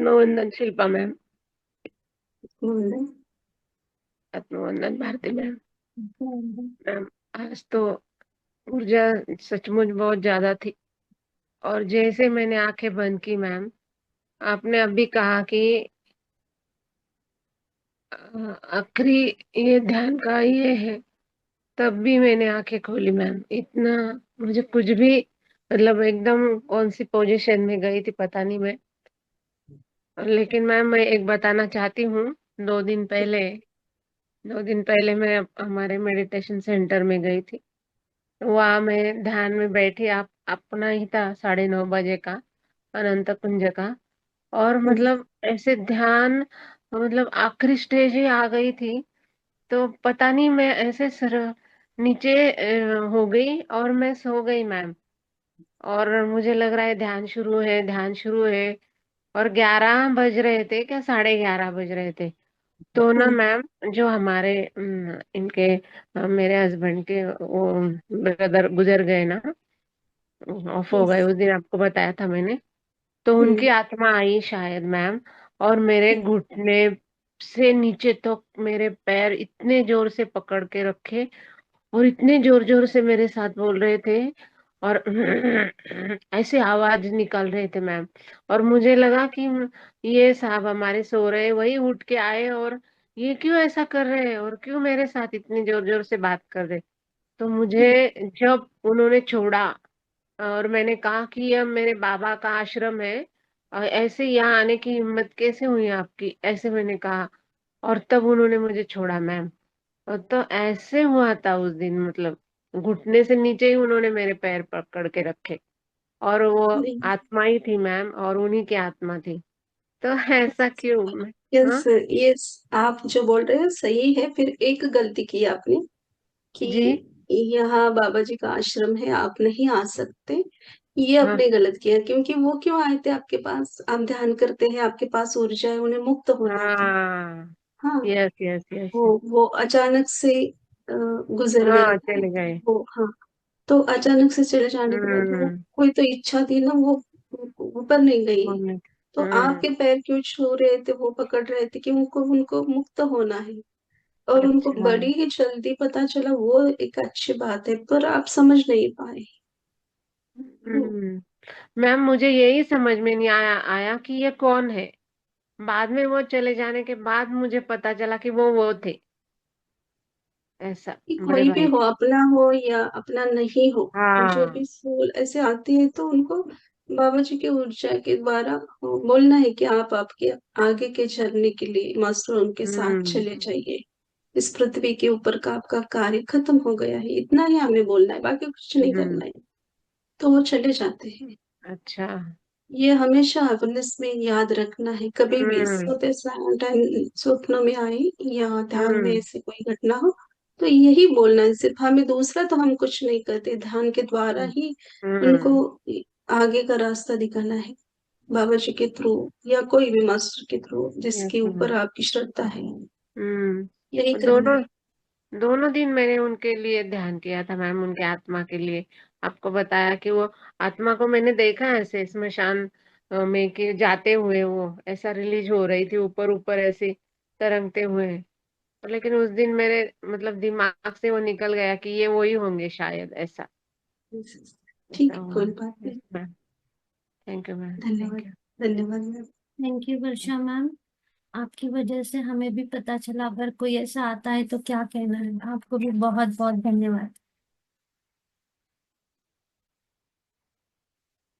आत्मवंदन Shilpa ma'am. हम्म। आत्मवंदन Bharti ma'am. हम्म। Ma'am, आज तो ऊर्जा सचमुच बहुत ज्यादा थी। और जैसे मैंने आंखें बंद की मैम, आपने अभी कहा कि आखिरी ये ध्यान का ये है, तब भी मैंने आंखें खोली मैम। इतना मुझे कुछ भी, मतलब एकदम कौन सी पोजीशन में गई थी पता नहीं मैं। लेकिन मैम मैं एक बताना चाहती हूँ। दो दिन पहले 2 दिन पहले मैं हमारे मेडिटेशन सेंटर में गई थी। वहां मैं ध्यान में बैठी, आप अपना ही था 9:30 बजे का, अनंत कुंज का। और मतलब ऐसे ध्यान, मतलब आखिरी स्टेज ही आ गई थी। तो पता नहीं मैं ऐसे सर नीचे हो गई और मैं सो गई मैम। और मुझे लग रहा है ध्यान शुरू है, ध्यान शुरू है। और 11 बज रहे थे क्या, 11:30 बज रहे थे। तो ना मैम, जो हमारे इनके मेरे हस्बैंड के वो ब्रदर गुजर गए ना, ऑफ हो गए यस। उस दिन, आपको बताया था मैंने। तो उनकी आत्मा आई शायद मैम। और मेरे घुटने से नीचे तक मेरे पैर इतने जोर से पकड़ के रखे, और इतने जोर जोर से मेरे साथ बोल रहे थे। और ऐसे आवाज निकाल रहे थे मैम। और मुझे लगा कि ये साहब हमारे सो रहे, वही उठ के आए, और ये क्यों ऐसा कर रहे हैं और क्यों मेरे साथ इतनी जोर जोर से बात कर रहे। तो मुझे जब उन्होंने छोड़ा, और मैंने कहा कि यह मेरे बाबा का आश्रम है, और ऐसे यहाँ आने की हिम्मत कैसे हुई आपकी, ऐसे मैंने कहा। और तब उन्होंने मुझे छोड़ा मैम। और तो ऐसे हुआ था उस दिन, मतलब घुटने से नीचे ही उन्होंने मेरे पैर पकड़ के रखे। और वो आत्मा ही थी मैम, और उन्हीं की आत्मा थी। तो ऐसा क्यों यस। हाँ यस, आप जो बोल रहे हो सही है। फिर एक गलती की आपने कि जी। यहाँ बाबा जी का आश्रम है, आप नहीं आ सकते। ये हाँ आपने गलत किया, क्योंकि वो क्यों आए थे आपके पास? आप ध्यान करते हैं, आपके पास ऊर्जा है, उन्हें मुक्त होना था। हाँ। हाँ। Yes yes yes. वो अचानक से गुजर गए हाँ, थे। चले गए। वो, हाँ। तो अचानक से चले जाने के बाद वो, हम्म। कोई तो इच्छा थी ना, वो ऊपर नहीं गई। बोलने। तो हम्म। आपके पैर क्यों छू रहे थे, वो पकड़ रहे थे कि उनको उनको मुक्त होना है। और उनको अच्छा। बड़ी ही जल्दी पता चला, वो एक अच्छी बात है, पर आप समझ नहीं पाए। तो मैम, मुझे यही समझ में नहीं आया कि ये कौन है। बाद में वो चले जाने के बाद मुझे पता चला कि वो थे, ऐसा। कि बड़े कोई भी भाई हो, थे। अपना हो या अपना नहीं हो, जो भी हाँ। सोल ऐसे आती है, तो उनको बाबा जी की ऊर्जा के द्वारा बोलना है कि आप आपके आगे के चलने के लिए मास्टर उनके साथ हम्म। चले जाइए। इस पृथ्वी के ऊपर का आपका कार्य खत्म हो गया है, इतना ही हमें बोलना है, बाकी कुछ नहीं हम्म। करना है। तो वो चले जाते हैं। अच्छा। ये हमेशा अवेयरनेस में याद रखना है। कभी भी हम्म। सोते टाइम स्वप्नों में आए या ध्यान में हम्म। ऐसी कोई घटना हो, तो यही बोलना है सिर्फ हमें। दूसरा तो हम कुछ नहीं करते, ध्यान के द्वारा ही उनको हम्म। आगे का रास्ता दिखाना है। बाबा जी के थ्रू या कोई भी मास्टर के थ्रू, यस जिसके ऊपर मैम। आपकी श्रद्धा है, यही हम्म। करना दोनों है। दोनों दिन मैंने उनके लिए ध्यान किया था मैम, उनके आत्मा के लिए। आपको बताया कि वो आत्मा को मैंने देखा है ऐसे स्मशान में कि जाते हुए वो ऐसा रिलीज हो रही थी, ऊपर ऊपर ऐसे तरंगते हुए। लेकिन उस दिन मेरे मतलब दिमाग से वो निकल गया कि ये वही होंगे शायद, ऐसा। ठीक ऐसा है, हुआ। कोई बात यस नहीं। मैम। थैंक यू मैम, धन्यवाद। Thank you. धन्यवाद ma'am. Thank you Varsha ma'am. आपकी वजह से हमें भी पता चला अगर कोई ऐसा आता है तो क्या कहना है। आपको भी बहुत बहुत धन्यवाद।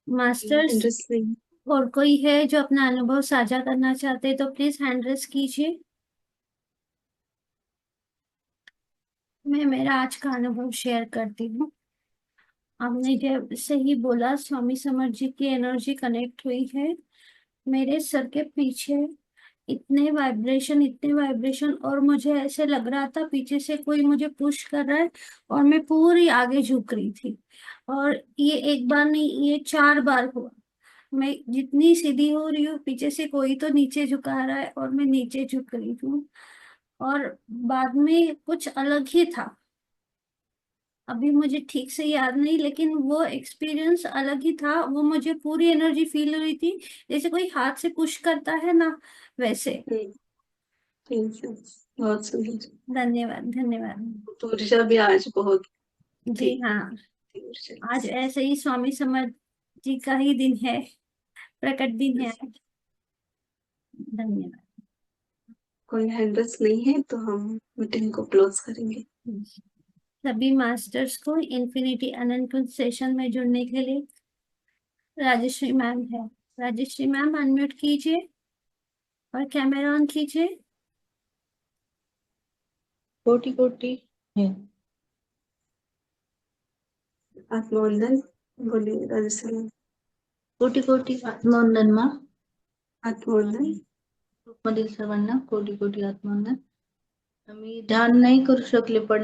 Masters, interesting. और कोई है जो अपना अनुभव साझा करना चाहते हैं तो प्लीज हैंड रेस कीजिए। मैं मेरा आज का अनुभव शेयर करती हूँ। आपने जब से ही बोला, स्वामी समर्थ जी की एनर्जी कनेक्ट हुई है मेरे सर के पीछे। इतने वाइब्रेशन, और मुझे ऐसे लग रहा था पीछे से कोई मुझे पुश कर रहा है, और मैं पूरी आगे झुक रही थी। और ये एक बार नहीं, ये 4 बार हुआ। मैं जितनी सीधी हो रही हूँ, पीछे से कोई तो नीचे झुका रहा है और मैं नीचे झुक रही हूँ। और बाद में कुछ अलग ही था। अभी मुझे ठीक से याद नहीं, लेकिन वो एक्सपीरियंस अलग ही था। वो मुझे पूरी एनर्जी फील हो रही थी, जैसे कोई हाथ से पुश करता है ना, वैसे। थैंक यू, बहुत सुंदर। धन्यवाद धन्यवाद। तो ऋषा भी आज बहुत जी थी, हाँ, थी ऊर्जा। आज ऐसे ही स्वामी समर्थ जी का ही दिन है, प्रकट दिन है आज। धन्यवाद। कोई हैंडल्स नहीं है तो हम मीटिंग को क्लोज करेंगे। सभी मास्टर्स को इन्फिनिटी अनंत कुंज सेशन में जुड़ने के लिए राजश्री मैम है। राजश्री मैम अनम्यूट कीजिए और कैमरा ऑन कीजिए। कोटि कोटि है। आत्मवंदन बोलिए राजश्री। कोटि कोटि आत्मवंदन माँ. आत्मवंदन। ग्रुपमधील सर्वांना कोटि कोटि आत्मवंदन. मी ध्यान नाही करू शकले, पण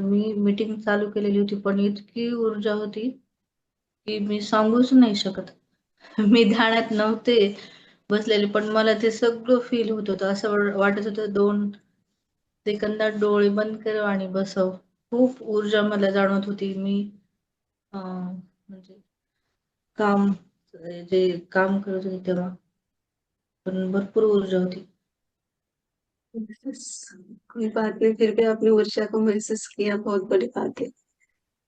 मी मीटिंग चालू केलेली होती, पण इतकी ऊर्जा होती की मी सांगूच नाही शकत. मी ध्यानात नव्हते बसलेले, पण मला ते सगळं फील होत होतं. असं वाटत होतं 2 सेकंदात डोळे बंद कर आणि बसव. खूप ऊर्जा मला जाणवत होती. मी म्हणजे जे काम करत होते तेव्हा पण भरपूर ऊर्जा होती. कोई बात नहीं, फिर भी आपने ऊर्जा को महसूस किया, बहुत बड़ी बात है।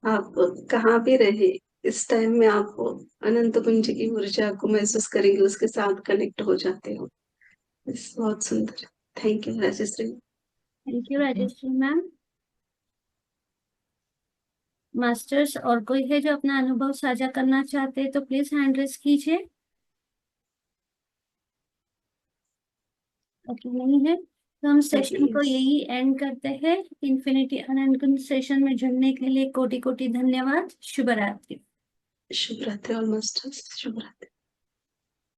आप कहाँ भी रहे, इस टाइम में आप अनंत कुंज की ऊर्जा को महसूस करेंगे, उसके साथ कनेक्ट हो जाते हो। बहुत सुंदर। Thank you Rajshree. Thank you Rajshree ma'am. Masters और कोई है जो अपना अनुभव साझा करना चाहते हैं तो प्लीज हैंड रेस कीजिए। ओके, नहीं है तो हम सेशन को यही एंड करते हैं। इन्फिनिटी अनंत कुंज सेशन में जुड़ने के लिए कोटि कोटि धन्यवाद। शुभ रात्रि। शुभ रात्रि ऑल मास्टर्स, शुभ रात्रि।